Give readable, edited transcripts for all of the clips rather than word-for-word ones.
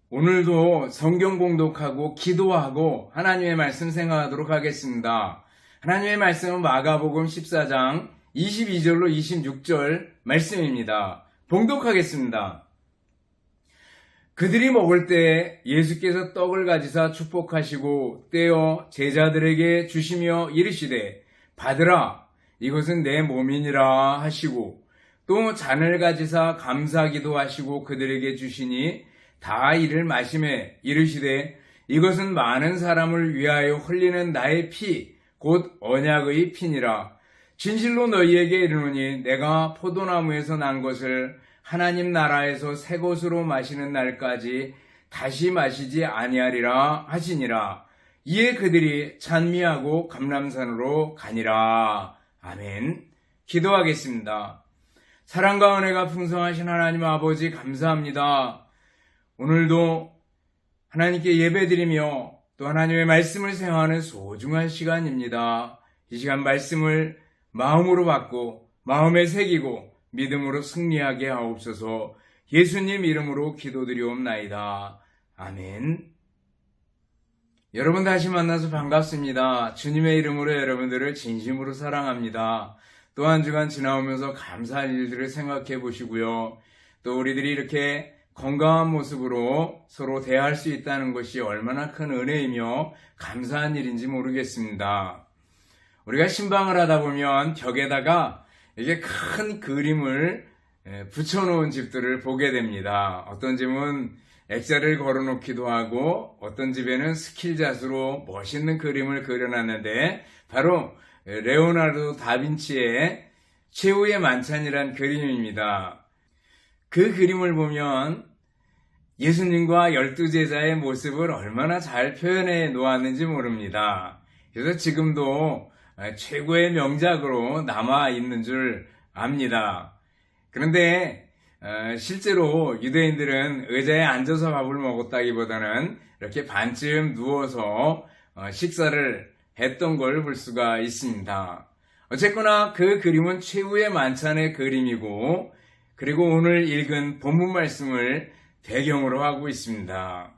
오늘도 성경 공독하고 기도하고 하나님의 말씀 생각하도록 하겠습니다. 하나님의 말씀은 마가복음 14장 22절로 26절 말씀입니다. 봉독하겠습니다. 그들이 먹을 때 예수께서 떡을 가지사 축복하시고 떼어 제자들에게 주시며 이르시되 받으라 이것은 내 몸이니라 하시고 또 잔을 가지사 감사기도 하시고 그들에게 주시니 다 이를 마시매 이르시되 이것은 많은 사람을 위하여 흘리는 나의 피 곧 언약의 피니라. 진실로 너희에게 이르노니 내가 포도나무에서 난 것을 하나님 나라에서 새 것으로 마시는 날까지 다시 마시지 아니하리라 하시니라. 이에 그들이 찬미하고 감람산으로 가니라. 아멘. 기도하겠습니다. 사랑과 은혜가 풍성하신 하나님 아버지 감사합니다. 오늘도 하나님께 예배드리며 또 하나님의 말씀을 생각하는 소중한 시간입니다. 이 시간 말씀을 마음으로 받고 마음에 새기고 믿음으로 승리하게 하옵소서. 예수님 이름으로 기도드리옵나이다. 아멘. 여러분 다시 만나서 반갑습니다. 주님의 이름으로 여러분들을 진심으로 사랑합니다. 또 한 주간 지나오면서 감사할 일들을 생각해 보시고요. 또 우리들이 이렇게 건강한 모습으로 서로 대화할 수 있다는 것이 얼마나 큰 은혜이며 감사한 일인지 모르겠습니다. 우리가 신방을 하다 보면 벽에다가 이게 큰 그림을 붙여놓은 집들을 보게 됩니다. 어떤 집은 액자를 걸어놓기도 하고 어떤 집에는 스킬잣으로 멋있는 그림을 그려놨는데 바로 레오나르도 다빈치의 최후의 만찬이란 그림입니다. 그 그림을 보면 예수님과 12제자의 모습을 얼마나 잘 표현해 놓았는지 모릅니다. 그래서 지금도 최고의 명작으로 남아있는 줄 압니다. 그런데 실제로 유대인들은 의자에 앉아서 밥을 먹었다기보다는 이렇게 반쯤 누워서 식사를 했던 걸 볼 수가 있습니다. 어쨌거나 그 그림은 최후의 만찬의 그림이고 그리고 오늘 읽은 본문 말씀을 배경으로 하고 있습니다.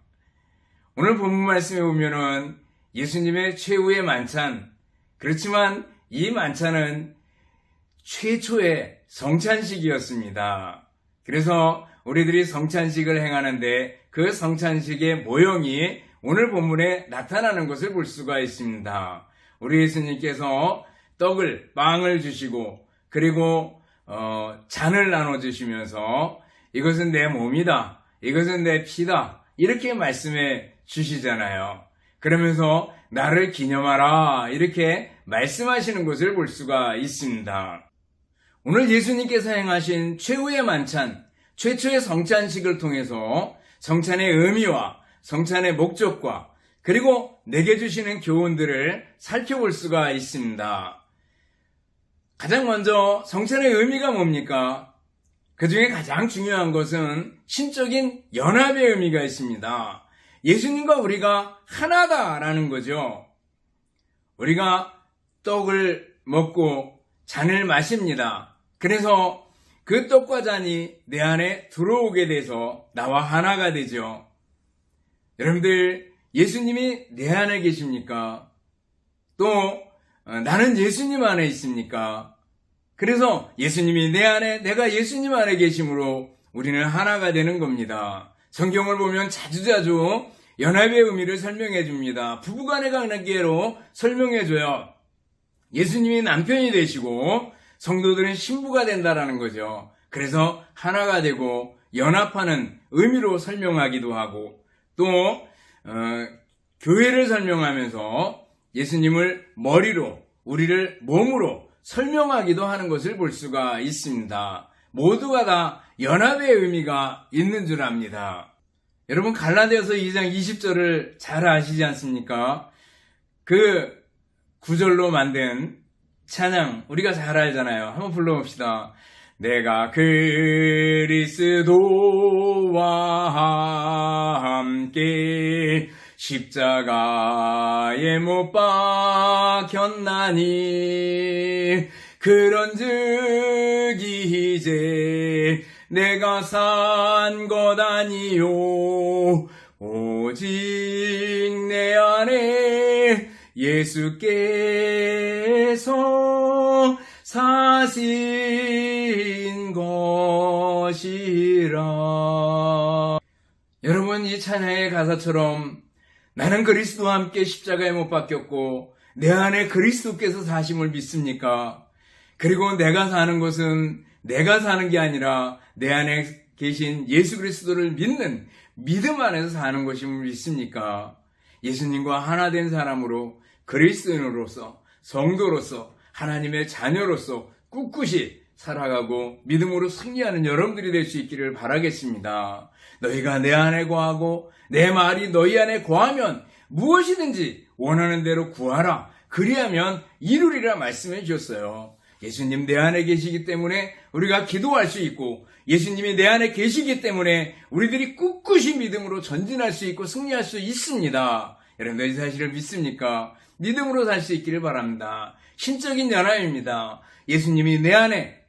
오늘 본문 말씀에 보면은 예수님의 최후의 만찬, 그렇지만 이 만찬은 최초의 성찬식이었습니다. 그래서 우리들이 성찬식을 행하는데 그 성찬식의 모형이 오늘 본문에 나타나는 것을 볼 수가 있습니다. 우리 예수님께서 빵을 주시고 그리고 잔을 나눠주시면서 이것은 내 몸이다. 이것은 내 피다. 이렇게 말씀해 주시잖아요. 그러면서 나를 기념하라. 이렇게 말씀하시는 것을 볼 수가 있습니다. 오늘 예수님께서 행하신 최후의 만찬, 최초의 성찬식을 통해서 성찬의 의미와 성찬의 목적과 그리고 내게 주시는 교훈들을 살펴볼 수가 있습니다. 가장 먼저 성찬의 의미가 뭡니까? 그 중에 가장 중요한 것은 신적인 연합의 의미가 있습니다. 예수님과 우리가 하나다라는 거죠. 우리가 떡을 먹고 잔을 마십니다. 그래서 그 떡과 잔이 내 안에 들어오게 돼서 나와 하나가 되죠. 여러분들 예수님이 내 안에 계십니까? 또 나는 예수님 안에 있습니까? 그래서 예수님이 내 안에, 내가 예수님 안에 계심으로 우리는 하나가 되는 겁니다. 성경을 보면 자주자주 연합의 의미를 설명해 줍니다. 부부간의 관계로 설명해 줘요. 예수님이 남편이 되시고 성도들은 신부가 된다라는 거죠. 그래서 하나가 되고 연합하는 의미로 설명하기도 하고 또 교회를 설명하면서 예수님을 머리로 우리를 몸으로 설명하기도 하는 것을 볼 수가 있습니다. 모두가 다 연합의 의미가 있는 줄 압니다. 여러분 갈라디아서 2장 20절을 잘 아시지 않습니까? 그 구절로 만든 찬양 우리가 잘 알잖아요. 한번 불러봅시다. 내가 그리스도와 함께 십자가에 못 박혔나니 그런즉 이제 내가 산 것 아니요 오직 내 안에 예수께서 사신 것이라. 여러분, 이 찬양의 가사처럼 나는 그리스도와 함께 십자가에 못 박혔고 내 안에 그리스도께서 사심을 믿습니까? 그리고 내가 사는 것은 내가 사는 게 아니라 내 안에 계신 예수 그리스도를 믿는 믿음 안에서 사는 것임을 믿습니까? 예수님과 하나 된 사람으로 그리스도인으로서 성도로서 하나님의 자녀로서 꿋꿋이 살아가고 믿음으로 승리하는 여러분들이 될 수 있기를 바라겠습니다. 너희가 내 안에 거하고 내 말이 너희 안에 거하면 무엇이든지 원하는 대로 구하라. 그리하면 이루리라 말씀해 주셨어요. 예수님 내 안에 계시기 때문에 우리가 기도할 수 있고 예수님이 내 안에 계시기 때문에 우리들이 꿋꿋이 믿음으로 전진할 수 있고 승리할 수 있습니다. 여러분들 이 사실을 믿습니까? 믿음으로 살 수 있기를 바랍니다. 신적인 연합입니다. 예수님이 내 안에,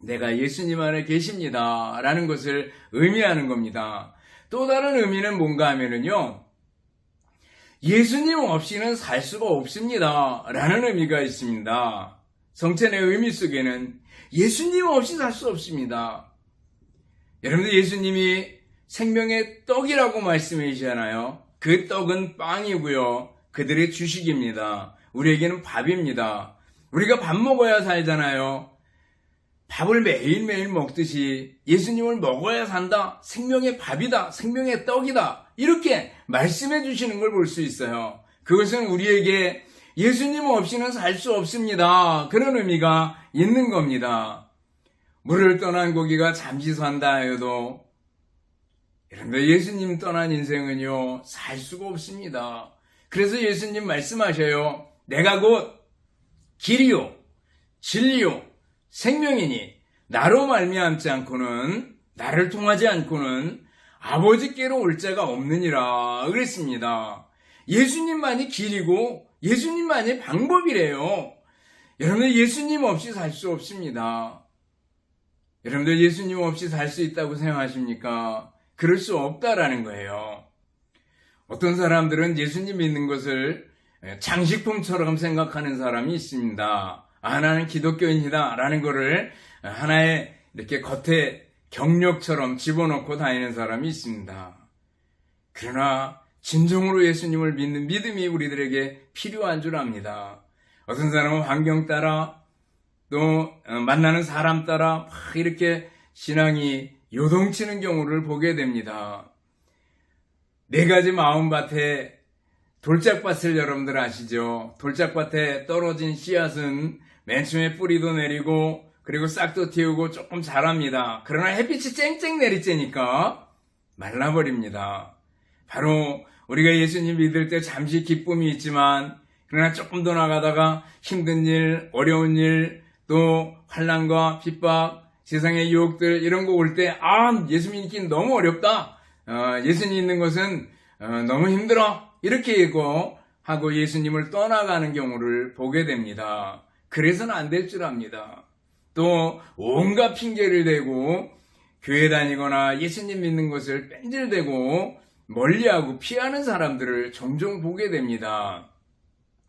내가 예수님 안에 계십니다 라는 것을 의미하는 겁니다. 또 다른 의미는 뭔가 하면은요, 예수님 없이는 살 수가 없습니다 라는 의미가 있습니다. 성찬의 의미 속에는 예수님 없이 살 수 없습니다. 여러분들, 예수님이 생명의 떡이라고 말씀해 주시잖아요. 그 떡은 빵이고요, 그들의 주식입니다. 우리에게는 밥입니다. 우리가 밥 먹어야 살잖아요. 밥을 매일매일 먹듯이 예수님을 먹어야 산다, 생명의 밥이다, 생명의 떡이다, 이렇게 말씀해 주시는 걸 볼 수 있어요. 그것은 우리에게 예수님 없이는 살 수 없습니다, 그런 의미가 있는 겁니다. 물을 떠난 고기가 잠시 산다 해도 여러분들, 예수님 떠난 인생은요 살 수가 없습니다. 그래서 예수님 말씀하셔요. 내가 곧 길이요 진리요 생명이니 나로 말미암지 않고는, 나를 통하지 않고는 아버지께로 올 자가 없느니라 그랬습니다. 예수님만이 길이고 예수님만이 방법이래요. 여러분들, 예수님 없이 살 수 없습니다. 여러분들, 예수님 없이 살 수 있다고 생각하십니까? 그럴 수 없다라는 거예요. 어떤 사람들은 예수님 믿는 것을 장식품처럼 생각하는 사람이 있습니다. 아, 나는 기독교인이다 라는 거를 하나의 이렇게 겉에 경력처럼 집어넣고 다니는 사람이 있습니다. 그러나 진정으로 예수님을 믿는 믿음이 우리들에게 필요한 줄 압니다. 어떤 사람은 환경 따라, 또 만나는 사람 따라 막 이렇게 신앙이 요동치는 경우를 보게 됩니다. 네 가지 마음밭에 돌짝밭을 여러분들 아시죠? 돌짝밭에 떨어진 씨앗은 맨 처음에 뿌리도 내리고 그리고 싹도 틔우고 조금 자랍니다. 그러나 햇빛이 쨍쨍 내리쬐니까 말라버립니다. 바로 우리가 예수님 믿을 때 잠시 기쁨이 있지만, 그러나 조금 더 나가다가 힘든 일, 어려운 일, 또 환난과 핍박, 세상의 유혹들 이런 거 올 때, 아, 예수 믿기 너무 어렵다, 예수님 있는 것은 너무 힘들어, 이렇게 하고 예수님을 떠나가는 경우를 보게 됩니다. 그래서는 안 될 줄 압니다. 또 온갖 핑계를 대고 교회 다니거나 예수님 믿는 것을 뺀질대고 멀리하고 피하는 사람들을 종종 보게 됩니다.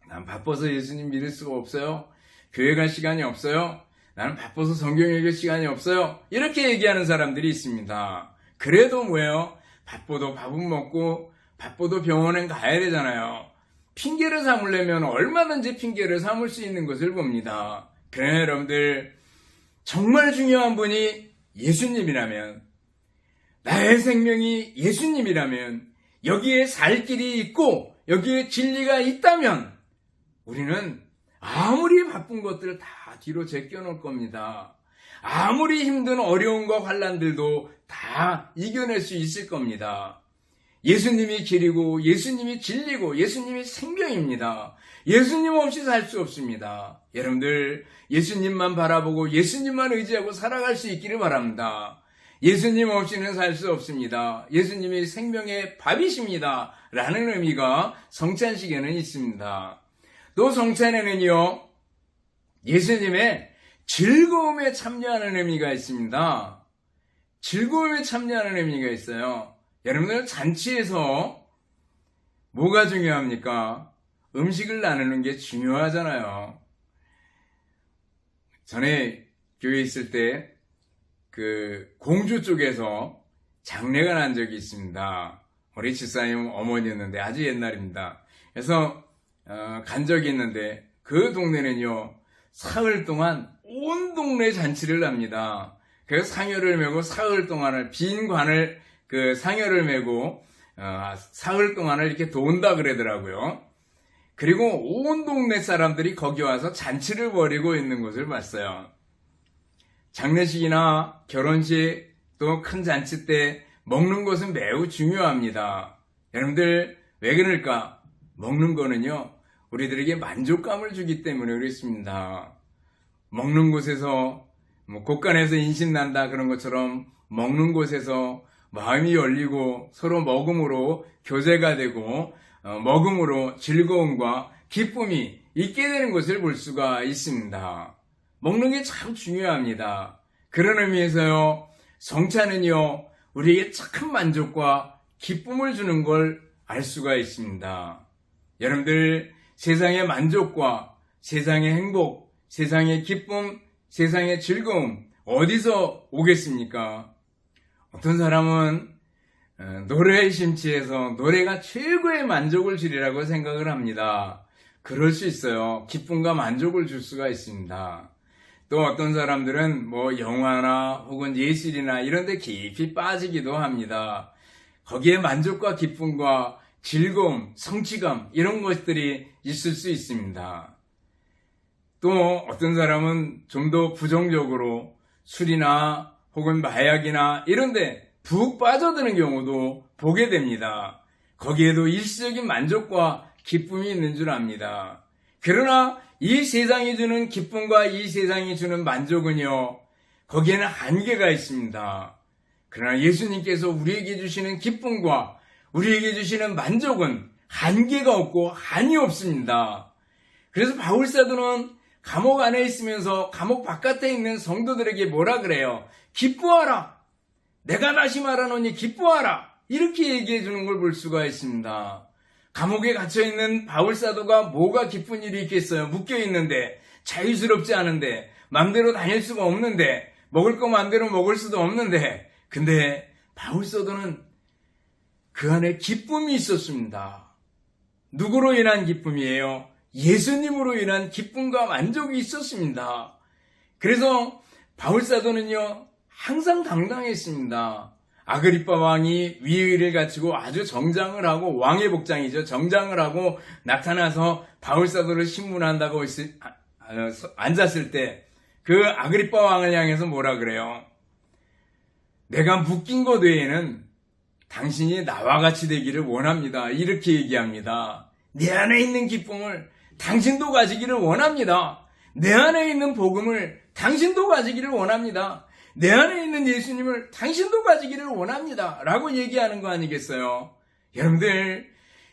난 바빠서 예수님 믿을 수가 없어요. 교회 갈 시간이 없어요. 나는 바빠서 성경 읽을 시간이 없어요. 이렇게 얘기하는 사람들이 있습니다. 그래도 뭐예요? 바빠도 밥은 먹고 바빠도 병원엔 가야 되잖아요. 핑계를 삼으려면 얼마든지 핑계를 삼을 수 있는 것을 봅니다. 그러나 여러분들, 정말 중요한 분이 예수님이라면, 나의 생명이 예수님이라면, 여기에 살 길이 있고 여기에 진리가 있다면 우리는 아무리 바쁜 것들을 다 뒤로 제껴놓을 겁니다. 아무리 힘든 어려움과 환난들도 다 이겨낼 수 있을 겁니다. 예수님이 길이고 예수님이 진리고 예수님이 생명입니다. 예수님 없이 살 수 없습니다. 여러분들, 예수님만 바라보고 예수님만 의지하고 살아갈 수 있기를 바랍니다. 예수님 없이는 살 수 없습니다. 예수님이 생명의 밥이십니다 라는 의미가 성찬식에는 있습니다. 또 성찬에는요, 예수님의 즐거움에 참여하는 의미가 있습니다. 즐거움에 참여하는 의미가 있어요. 여러분들 잔치에서 뭐가 중요합니까? 음식을 나누는 게 중요하잖아요. 전에 교회에 있을 때 공주 쪽에서 장례가 난 적이 있습니다. 우리 집사님 어머니였는데 아주 옛날입니다. 그래서 간 적이 있는데 그 동네는요, 사흘 동안 온 동네 잔치를 합니다. 그래서 상여를 메고 사흘 동안을, 빈 관을 상여를 메고 사흘 동안을 이렇게 돈다 그러더라고요. 그리고 온 동네 사람들이 거기 와서 잔치를 벌이고 있는 것을 봤어요. 장례식이나 결혼식 또 큰 잔치 때 먹는 것은 매우 중요합니다. 여러분들 왜 그럴까? 먹는 거는요, 우리들에게 만족감을 주기 때문에 그렇습니다. 먹는 곳에서 곳간에서 인신난다 그런 것처럼 먹는 곳에서 마음이 열리고 서로 먹음으로 교제가 되고 먹음으로 즐거움과 기쁨이 있게 되는 것을 볼 수가 있습니다. 먹는 게 참 중요합니다. 그런 의미에서요, 성찬은요, 우리에게 참 만족과 기쁨을 주는 걸 알 수가 있습니다. 여러분들, 세상의 만족과 세상의 행복, 세상의 기쁨, 세상의 즐거움 어디서 오겠습니까? 어떤 사람은 노래에 심취해서 노래가 최고의 만족을 주리라고 생각을 합니다. 그럴 수 있어요. 기쁨과 만족을 줄 수가 있습니다. 또 어떤 사람들은 영화나 혹은 예술이나 이런 데 깊이 빠지기도 합니다. 거기에 만족과 기쁨과 즐거움, 성취감 이런 것들이 있을 수 있습니다. 또 어떤 사람은 좀 더 부정적으로 술이나 혹은 마약이나 이런 데 푹 빠져드는 경우도 보게 됩니다. 거기에도 일시적인 만족과 기쁨이 있는 줄 압니다. 그러나 이 세상이 주는 기쁨과 이 세상이 주는 만족은요, 거기에는 한계가 있습니다. 그러나 예수님께서 우리에게 주시는 기쁨과 우리에게 주시는 만족은 한계가 없고 한이 없습니다. 그래서 바울사도는 감옥 안에 있으면서 감옥 바깥에 있는 성도들에게 뭐라 그래요? 기뻐하라! 내가 다시 말하노니 기뻐하라! 이렇게 얘기해 주는 걸 볼 수가 있습니다. 감옥에 갇혀있는 바울사도가 뭐가 기쁜 일이 있겠어요? 묶여있는데, 자유스럽지 않은데, 맘대로 다닐 수가 없는데, 먹을 거 맘대로 먹을 수도 없는데, 근데 바울사도는 그 안에 기쁨이 있었습니다. 누구로 인한 기쁨이에요? 예수님으로 인한 기쁨과 만족이 있었습니다. 그래서 바울사도는요, 항상 당당했습니다. 아그리빠 왕이 위의를 갖추고 아주 정장을 하고, 왕의 복장이죠. 정장을 하고 나타나서 바울사도를 신문한다고 앉았을 때 그 아그리빠 왕을 향해서 뭐라 그래요? 내가 묶인 것 외에는 당신이 나와 같이 되기를 원합니다. 이렇게 얘기합니다. 내 안에 있는 기쁨을 당신도 가지기를 원합니다. 내 안에 있는 복음을 당신도 가지기를 원합니다. 내 안에 있는 예수님을 당신도 가지기를 원합니다. 라고 얘기하는 거 아니겠어요? 여러분들,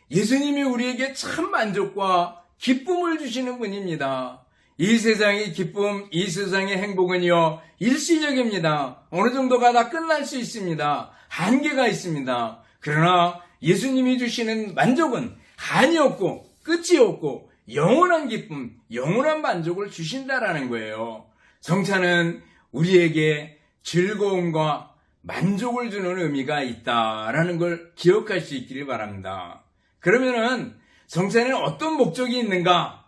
예수님이 우리에게 참 만족과 기쁨을 주시는 분입니다. 이 세상의 기쁨, 이 세상의 행복은요, 일시적입니다. 어느 정도 가다 끝날 수 있습니다. 한계가 있습니다. 그러나 예수님이 주시는 만족은 한이 없고 끝이 없고 영원한 기쁨, 영원한 만족을 주신다라는 거예요. 성찬은 우리에게 즐거움과 만족을 주는 의미가 있다라는 걸 기억할 수 있기를 바랍니다. 그러면은 성찬에는 어떤 목적이 있는가?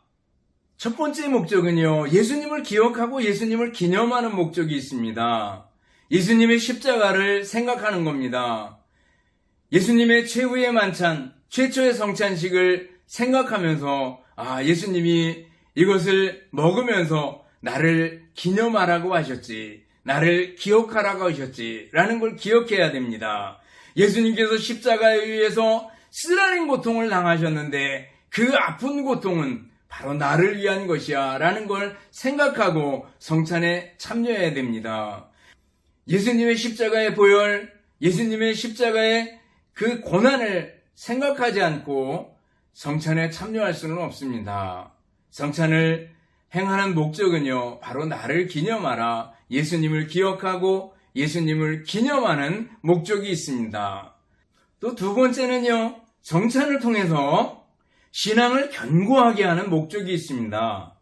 첫 번째 목적은요, 예수님을 기억하고 예수님을 기념하는 목적이 있습니다. 예수님의 십자가를 생각하는 겁니다. 예수님의 최후의 만찬, 최초의 성찬식을 생각하면서 예수님이 이것을 먹으면서 나를 기념하라고 하셨지, 나를 기억하라고 하셨지 라는 걸 기억해야 됩니다. 예수님께서 십자가에 의해서 쓰라린 고통을 당하셨는데 그 아픈 고통은 바로 나를 위한 것이야 라는 걸 생각하고 성찬에 참여해야 됩니다. 예수님의 십자가의 보혈, 예수님의 십자가의 그 고난을 생각하지 않고 성찬에 참여할 수는 없습니다. 성찬을 행하는 목적은요, 바로 나를 기념하라, 예수님을 기억하고 예수님을 기념하는 목적이 있습니다. 또 두 번째는요, 성찬을 통해서 신앙을 견고하게 하는 목적이 있습니다.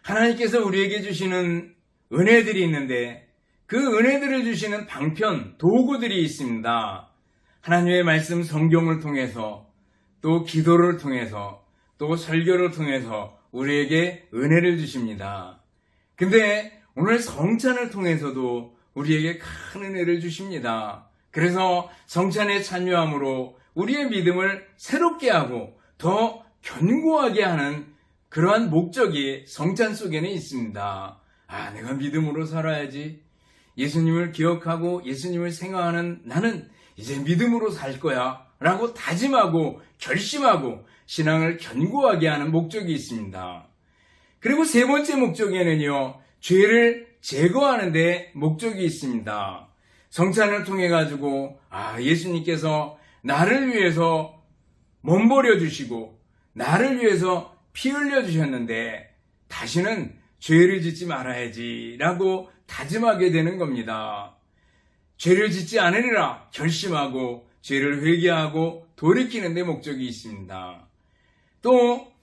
하나님께서 우리에게 주시는 은혜들이 있는데 그 은혜들을 주시는 방편, 도구들이 있습니다. 하나님의 말씀 성경을 통해서 또 기도를 통해서 또 설교를 통해서 우리에게 은혜를 주십니다. 근데 오늘 성찬을 통해서도 우리에게 큰 은혜를 주십니다. 그래서 성찬에 참여함으로 우리의 믿음을 새롭게 하고 더 견고하게 하는 그러한 목적이 성찬 속에는 있습니다. 내가 믿음으로 살아야지. 예수님을 기억하고 예수님을 생각하는 나는 이제 믿음으로 살 거야 라고 다짐하고 결심하고 신앙을 견고하게 하는 목적이 있습니다. 그리고 세 번째 목적에는요, 죄를 제거하는 데 목적이 있습니다. 성찬을 통해 가지고 예수님께서 나를 위해서 몸버려 주시고 나를 위해서 피 흘려 주셨는데 다시는 죄를 짓지 말아야지 라고 다짐하게 되는 겁니다. 죄를 짓지 않으리라 결심하고 죄를 회개하고 돌이키는 데 목적이 있습니다. 또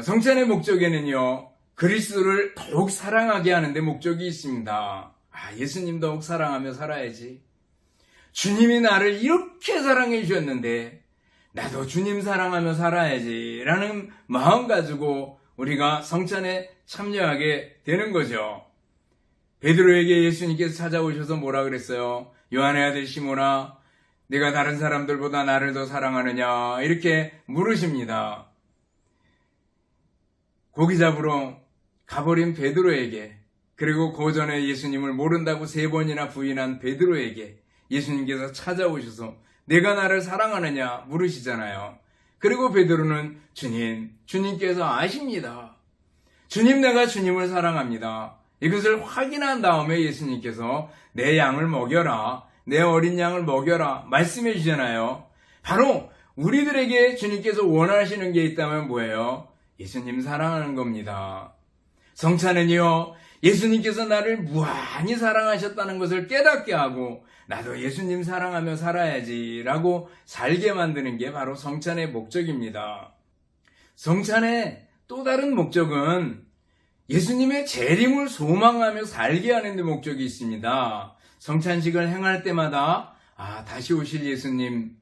성찬의 목적에는요, 그리스도를 더욱 사랑하게 하는 데 목적이 있습니다. 예수님 더욱 사랑하며 살아야지. 주님이 나를 이렇게 사랑해 주셨는데 나도 주님 사랑하며 살아야지 라는 마음 가지고 우리가 성찬에 참여하게 되는 거죠. 베드로에게 예수님께서 찾아오셔서 뭐라 그랬어요? 요한의 아들 시몬아, 네가 다른 사람들보다 나를 더 사랑하느냐? 이렇게 물으십니다. 고기 잡으러 가버린 베드로에게, 그리고 그 전에 예수님을 모른다고 3번이나 부인한 베드로에게 예수님께서 찾아오셔서 내가 나를 사랑하느냐 물으시잖아요. 그리고 베드로는 주님께서 아십니다. 내가 주님을 사랑합니다. 이것을 확인한 다음에 예수님께서 내 양을 먹여라, 내 어린 양을 먹여라 말씀해 주잖아요. 바로 우리들에게 주님께서 원하시는 게 있다면 뭐예요? 예수님 사랑하는 겁니다. 성찬은요, 예수님께서 나를 무한히 사랑하셨다는 것을 깨닫게 하고 나도 예수님 사랑하며 살아야지 라고 살게 만드는 게 바로 성찬의 목적입니다. 성찬의 또 다른 목적은 예수님의 재림을 소망하며 살게 하는 데 목적이 있습니다. 성찬식을 행할 때마다 다시 오실 예수님,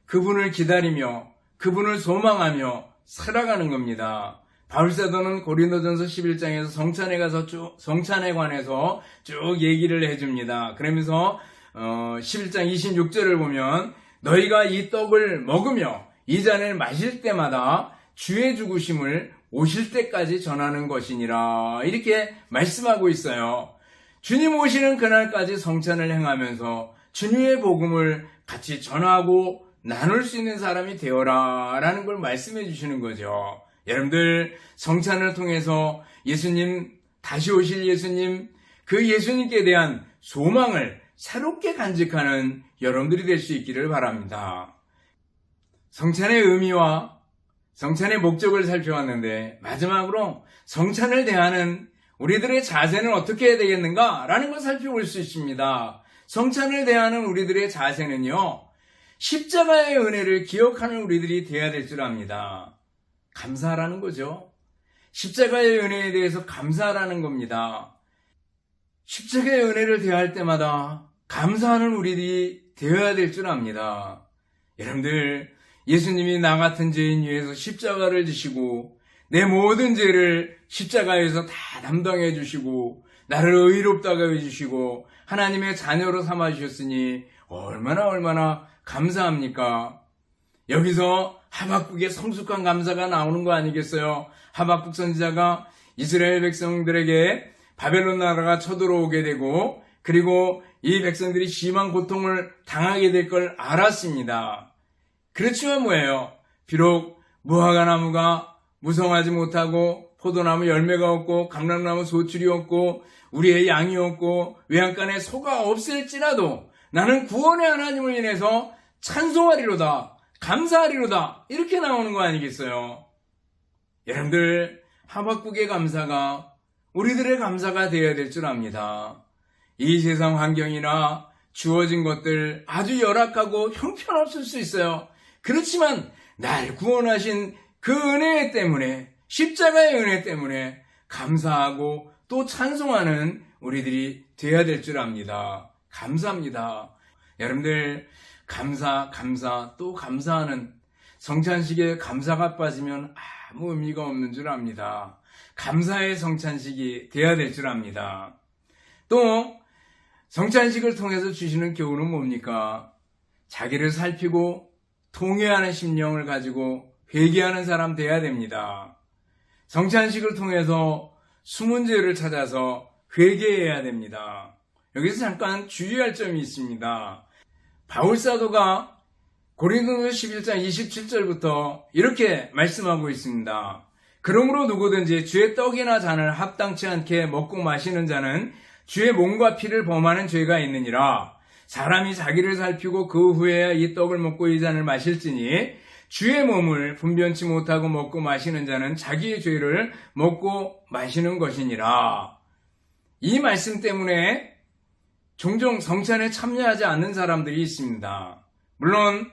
그분을 기다리며 그분을 소망하며 살아가는 겁니다. 바울사도는 고린도전서 11장에서 성찬에 관해서 쭉 얘기를 해줍니다. 그러면서 11장 26절을 보면 너희가 이 떡을 먹으며 이 잔을 마실 때마다 주의 죽으심을 오실 때까지 전하는 것이니라 이렇게 말씀하고 있어요. 주님 오시는 그날까지 성찬을 행하면서 주님의 복음을 같이 전하고 나눌 수 있는 사람이 되어라 라는 걸 말씀해 주시는 거죠. 여러분들 성찬을 통해서 예수님, 다시 오실 예수님, 그 예수님께 대한 소망을 새롭게 간직하는 여러분들이 될 수 있기를 바랍니다. 성찬의 의미와 성찬의 목적을 살펴봤는데 마지막으로 성찬을 대하는 우리들의 자세는 어떻게 해야 되겠는가 라는 걸 살펴볼 수 있습니다. 성찬을 대하는 우리들의 자세는요, 십자가의 은혜를 기억하는 우리들이 되어야 될 줄 압니다. 감사하라는 거죠. 십자가의 은혜에 대해서 감사하라는 겁니다. 십자가의 은혜를 대할 때마다 감사하는 우리들이 되어야 될 줄 압니다. 여러분들, 예수님이 나 같은 죄인 위해서 십자가를 지시고 내 모든 죄를 십자가에서 다 담당해 주시고 나를 의롭다고 해주시고 하나님의 자녀로 삼아주셨으니 얼마나 감사합니까? 여기서 하박국의 성숙한 감사가 나오는 거 아니겠어요? 하박국 선지자가 이스라엘 백성들에게 바벨론 나라가 쳐들어오게 되고 그리고 이 백성들이 심한 고통을 당하게 될 걸 알았습니다. 그렇지만 뭐예요? 비록 무화과 나무가 무성하지 못하고 포도나무 열매가 없고 감람나무 소출이 없고 우리의 양이 없고 외양간에 소가 없을지라도 나는 구원의 하나님을 인해서 찬송하리로다, 감사하리로다 이렇게 나오는 거 아니겠어요? 여러분들, 하박국의 감사가 우리들의 감사가 되어야 될 줄 압니다. 이 세상 환경이나 주어진 것들 아주 열악하고 형편없을 수 있어요. 그렇지만 날 구원하신 그 은혜 때문에, 십자가의 은혜 때문에 감사하고 또 찬송하는 우리들이 되어야 될 줄 압니다. 감사합니다. 여러분들 감사 또 감사하는 성찬식에 감사가 빠지면 아무 의미가 없는 줄 압니다. 감사의 성찬식이 되어야 될 줄 압니다. 또 성찬식을 통해서 주시는 교훈은 뭡니까? 자기를 살피고 통회하는 심령을 가지고 회개하는 사람 되어야 됩니다. 성찬식을 통해서 숨은 죄를 찾아서 회개해야 됩니다. 여기서 잠깐 주의할 점이 있습니다. 바울 사도가 고린도서 11장 27절부터 이렇게 말씀하고 있습니다. 그러므로 누구든지 주의 떡이나 잔을 합당치 않게 먹고 마시는 자는 주의 몸과 피를 범하는 죄가 있느니라. 사람이 자기를 살피고 그 후에야 이 떡을 먹고 이 잔을 마실지니 주의 몸을 분변치 못하고 먹고 마시는 자는 자기의 죄를 먹고 마시는 것이니라. 이 말씀 때문에 종종 성찬에 참여하지 않는 사람들이 있습니다. 물론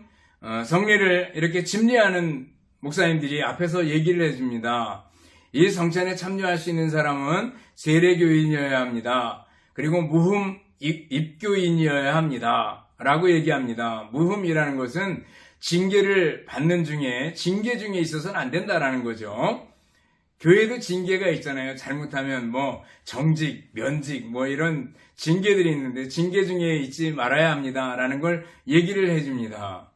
성례를 이렇게 집례하는 목사님들이 앞에서 얘기를 해줍니다. 이 성찬에 참여할 수 있는 사람은 세례교인이어야 합니다. 그리고 무흠 입교인이어야 합니다. 라고 얘기합니다. 무흠이라는 것은 징계를 받는 중에, 징계 중에 있어서는 안 된다라는 거죠. 교회도 징계가 있잖아요. 잘못하면 정직, 면직 이런 징계들이 있는데 징계 중에 있지 말아야 합니다. 라는 걸 얘기를 해줍니다.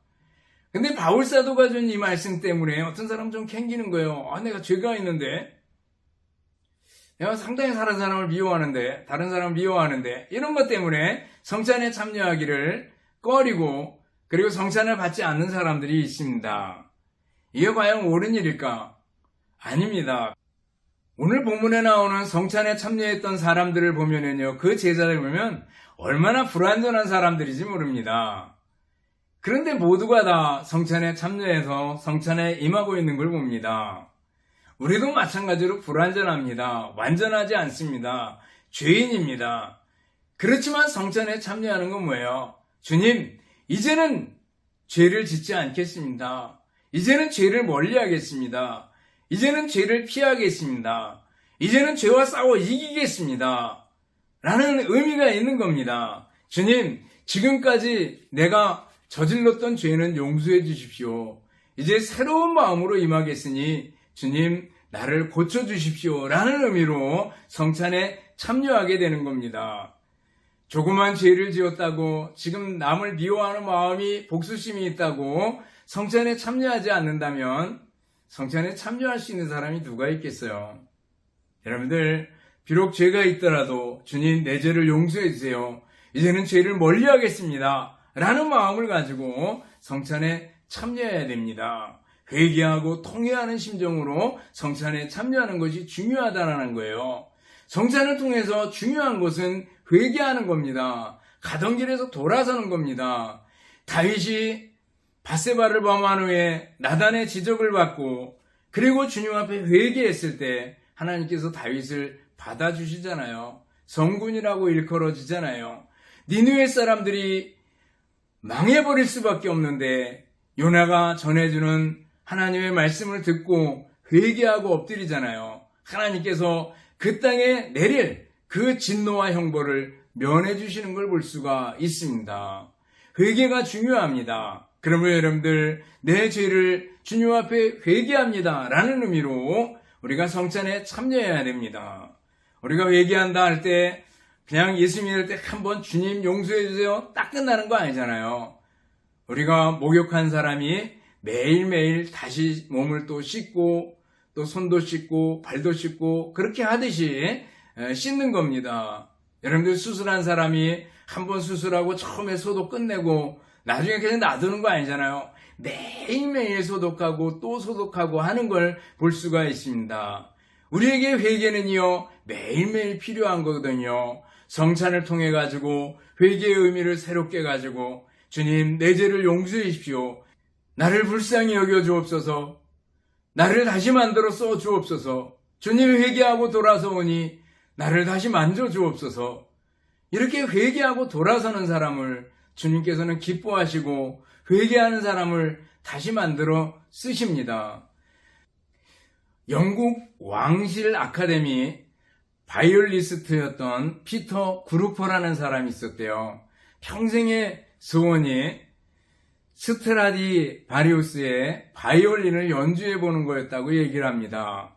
근데 바울 사도가 준 이 말씀 때문에 어떤 사람 좀 캥기는 거예요. 내가 죄가 있는데, 내가 상당히 다른 사람을 미워하는데, 다른 사람을 미워하는데, 이런 것 때문에 성찬에 참여하기를 꺼리고, 그리고 성찬을 받지 않는 사람들이 있습니다. 이게 과연 옳은 일일까? 아닙니다. 오늘 본문에 나오는 성찬에 참여했던 사람들을 보면은요, 그 제자를 보면 얼마나 불완전한 사람들인지 모릅니다. 그런데 모두가 다 성찬에 참여해서 성찬에 임하고 있는 걸 봅니다. 우리도 마찬가지로 불완전합니다. 완전하지 않습니다. 죄인입니다. 그렇지만 성찬에 참여하는 건 뭐예요? 주님, 이제는 죄를 짓지 않겠습니다. 이제는 죄를 멀리하겠습니다. 이제는 죄를 피하겠습니다. 이제는 죄와 싸워 이기겠습니다. 라는 의미가 있는 겁니다. 주님, 지금까지 내가 저질렀던 죄는 용서해 주십시오. 이제 새로운 마음으로 임하겠으니 주님, 나를 고쳐주십시오. 라는 의미로 성찬에 참여하게 되는 겁니다. 조그만 죄를 지었다고, 지금 남을 미워하는 마음이, 복수심이 있다고 성찬에 참여하지 않는다면 성찬에 참여할 수 있는 사람이 누가 있겠어요? 여러분들, 비록 죄가 있더라도 주님, 내 죄를 용서해 주세요. 이제는 죄를 멀리하겠습니다. 라는 마음을 가지고 성찬에 참여해야 됩니다. 회개하고 통회하는 심정으로 성찬에 참여하는 것이 중요하다는 거예요. 성찬을 통해서 중요한 것은 회개하는 겁니다. 가던 길에서 돌아서는 겁니다. 다윗이 밧세바를 범한 후에 나단의 지적을 받고 그리고 주님 앞에 회개했을 때 하나님께서 다윗을 받아주시잖아요. 성군이라고 일컬어지잖아요. 니느웨 사람들이 망해버릴 수밖에 없는데 요나가 전해주는 하나님의 말씀을 듣고 회개하고 엎드리잖아요. 하나님께서 그 땅에 내릴 그 진노와 형벌을 면해 주시는 걸 볼 수가 있습니다. 회개가 중요합니다. 그러면 여러분들, 내 죄를 주님 앞에 회개합니다 라는 의미로 우리가 성찬에 참여해야 됩니다. 우리가 회개한다 할 때 그냥 예수 믿을 때 한번 주님 용서해 주세요 딱 끝나는 거 아니잖아요. 우리가 목욕한 사람이 매일매일 다시 몸을 또 씻고 또 손도 씻고 발도 씻고 그렇게 하듯이 씻는 겁니다. 여러분들, 수술한 사람이 한번 수술하고 처음에 소독 끝내고 나중에 그냥 놔두는 거 아니잖아요. 매일매일 소독하고 또 소독하고 하는 걸 볼 수가 있습니다. 우리에게 회개는요, 매일매일 필요한 거거든요. 성찬을 통해 가지고 회개의 의미를 새롭게 가지고 주님, 내 죄를 용서해 주십시오. 나를 불쌍히 여겨 주옵소서. 나를 다시 만들어 써 주옵소서. 주님, 회개하고 돌아서 오니 나를 다시 만져 주옵소서. 이렇게 회개하고 돌아서는 사람을 주님께서는 기뻐하시고 회개하는 사람을 다시 만들어 쓰십니다. 영국 왕실 아카데미 바이올리스트였던 피터 그루퍼라는 사람이 있었대요. 평생의 소원이 스트라디바리우스의 바이올린을 연주해 보는 거였다고 얘기를 합니다.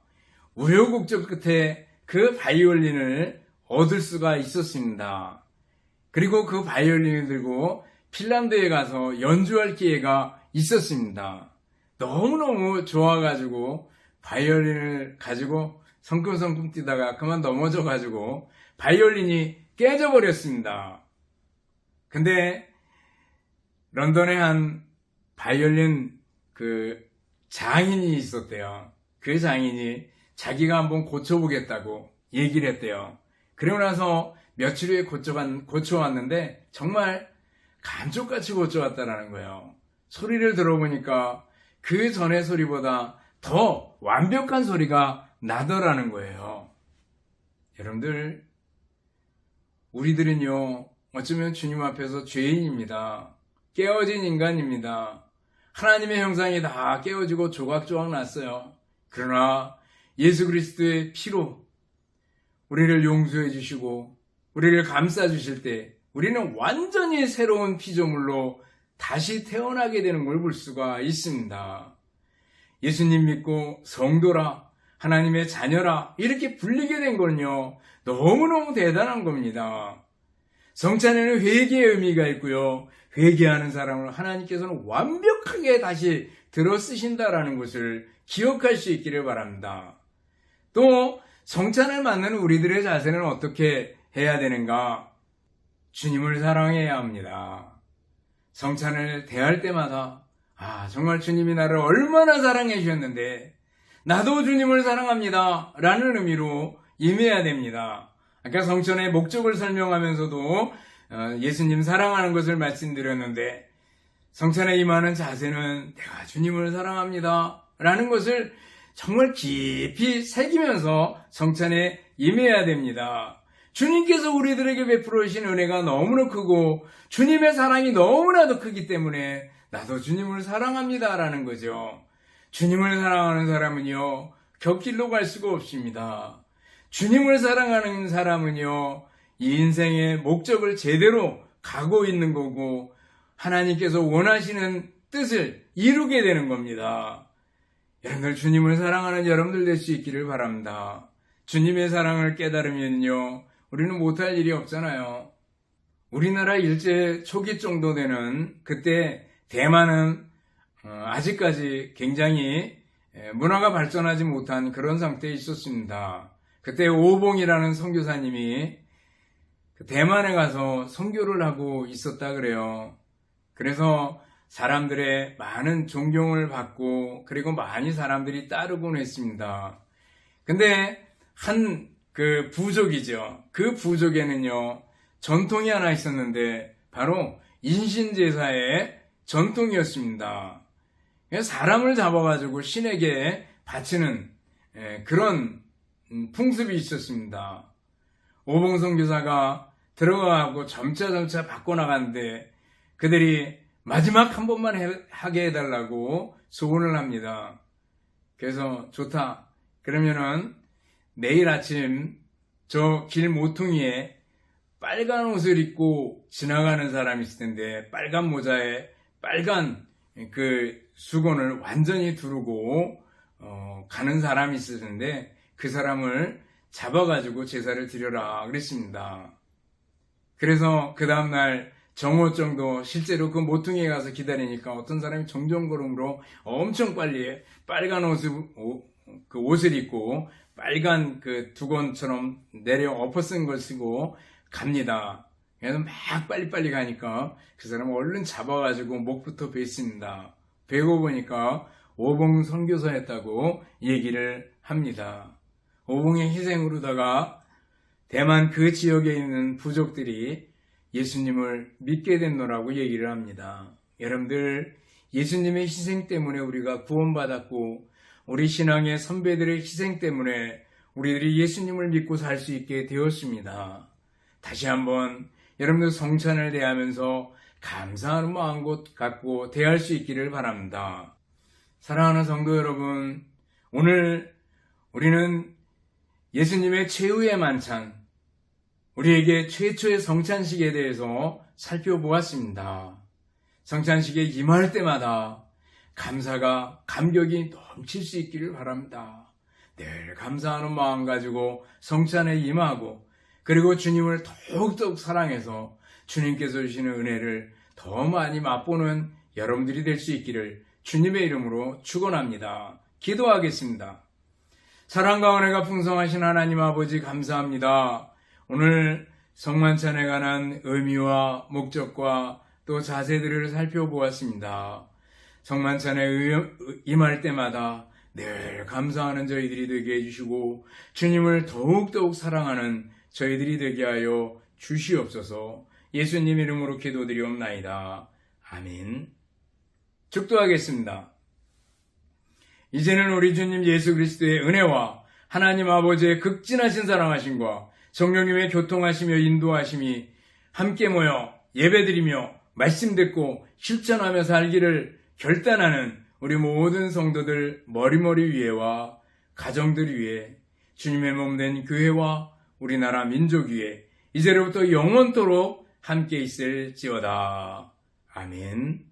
우여곡절 끝에 그 바이올린을 얻을 수가 있었습니다. 그리고 그 바이올린을 들고 핀란드에 가서 연주할 기회가 있었습니다. 너무너무 좋아가지고 바이올린을 가지고 성큼성큼 뛰다가 그만 넘어져가지고 바이올린이 깨져버렸습니다. 근데 런던에 한 바이올린 장인이 있었대요. 그 장인이 자기가 한번 고쳐보겠다고 얘기를 했대요. 그러고 나서 며칠 후에 고쳐왔는데 정말 감쪽같이 고쳐왔다라는 거예요. 소리를 들어보니까 그 전의 소리보다 더 완벽한 소리가 나더라는 거예요. 여러분들, 우리들은요, 어쩌면 주님 앞에서 죄인입니다. 깨어진 인간입니다. 하나님의 형상이 다 깨어지고 조각조각 났어요. 그러나 예수 그리스도의 피로 우리를 용서해 주시고 우리를 감싸 주실 때 우리는 완전히 새로운 피조물로 다시 태어나게 되는 걸 볼 수가 있습니다. 예수님 믿고 성도라, 하나님의 자녀라 이렇게 불리게 된 건요, 너무너무 대단한 겁니다. 성찬에는 회개의 의미가 있고요, 회개하는 사람을 하나님께서는 완벽하게 다시 들어 쓰신다라는 것을 기억할 수 있기를 바랍니다. 또 성찬을 맞는 우리들의 자세는 어떻게 해야 되는가? 주님을 사랑해야 합니다. 성찬을 대할 때마다 정말 주님이 나를 얼마나 사랑해 주셨는데 나도 주님을 사랑합니다 라는 의미로 임해야 됩니다. 아까 성찬의 목적을 설명하면서도 예수님 사랑하는 것을 말씀드렸는데, 성찬에 임하는 자세는 내가 주님을 사랑합니다 라는 것을 정말 깊이 새기면서 성찬에 임해야 됩니다. 주님께서 우리들에게 베풀어 주신 은혜가 너무나 크고 주님의 사랑이 너무나도 크기 때문에 나도 주님을 사랑합니다 라는 거죠. 주님을 사랑하는 사람은요, 곁길로 갈 수가 없습니다. 주님을 사랑하는 사람은요, 이 인생의 목적을 제대로 가고 있는 거고 하나님께서 원하시는 뜻을 이루게 되는 겁니다. 여러분들, 주님을 사랑하는 여러분들 될 수 있기를 바랍니다. 주님의 사랑을 깨달으면요, 우리는 못할 일이 없잖아요. 우리나라 일제 초기 정도 되는 그때 대만은 아직까지 굉장히 문화가 발전하지 못한 그런 상태에 있었습니다. 그때 오봉이라는 선교사님이 대만에 가서 선교를 하고 있었다 그래요. 그래서 사람들의 많은 존경을 받고 그리고 많이 사람들이 따르곤 했습니다. 근데 한 부족이죠. 그 부족에는요, 전통이 하나 있었는데 바로 인신제사의 전통이었습니다. 사람을 잡아가지고 신에게 바치는 그런 풍습이 있었습니다. 오봉선교사가 들어가고 점차 바꿔나가는데 그들이 마지막 한 번만 하게 해달라고 소원을 합니다. 그래서 좋다. 그러면은 내일 아침 저 길 모퉁이에 빨간 옷을 입고 지나가는 사람이 있을 텐데 빨간 모자에 빨간 수건을 완전히 두르고 가는 사람이 있을 텐데 그 사람을 잡아가지고 제사를 드려라 그랬습니다. 그래서 그 다음날 정오 정도 실제로 그 모퉁이에 가서 기다리니까 어떤 사람이 정정걸음으로 엄청 빨리 빨간 옷을 입고 빨간 두건처럼 내려 엎어쓴 걸 쓰고 갑니다. 그래서 막 빨리빨리 가니까 그 사람을 얼른 잡아가지고 목부터 뱄습니다. 베고 보니까 오봉 선교사였다고 얘기를 합니다. 오봉의 희생으로다가 대만 그 지역에 있는 부족들이 예수님을 믿게 됐노라고 얘기를 합니다. 여러분들, 예수님의 희생 때문에 우리가 구원받았고 우리 신앙의 선배들의 희생 때문에 우리들이 예수님을 믿고 살 수 있게 되었습니다. 다시 한번 여러분들 성찬을 대하면서 감사하는 마음 갖고 대할 수 있기를 바랍니다. 사랑하는 성도 여러분, 오늘 우리는 예수님의 최후의 만찬, 우리에게 최초의 성찬식에 대해서 살펴보았습니다. 성찬식에 임할 때마다 감격이 넘칠 수 있기를 바랍니다. 늘 감사하는 마음 가지고 성찬에 임하고, 그리고 주님을 더욱더욱 사랑해서 주님께서 주시는 은혜를 더 많이 맛보는 여러분들이 될 수 있기를 주님의 이름으로 축원합니다. 기도하겠습니다. 사랑과 은혜가 풍성하신 하나님 아버지, 감사합니다. 오늘 성만찬에 관한 의미와 목적과 또 자세들을 살펴보았습니다. 성만찬에 임할 때마다 늘 감사하는 저희들이 되게 해주시고, 주님을 더욱더욱 사랑하는 저희들이 되게 하여 주시옵소서. 예수님 이름으로 기도드리옵나이다. 아멘. 축도하겠습니다. 이제는 우리 주님 예수 그리스도의 은혜와 하나님 아버지의 극진하신 사랑하심과 성령님의 교통하시며 인도하심이 함께 모여 예배드리며 말씀 듣고 실천하며 살기를 결단하는 우리 모든 성도들 머리머리 위에와 가정들 위에, 주님의 몸된 교회와 우리나라 민족 위에 이제로부터 영원토록 함께 있을지어다. 아멘.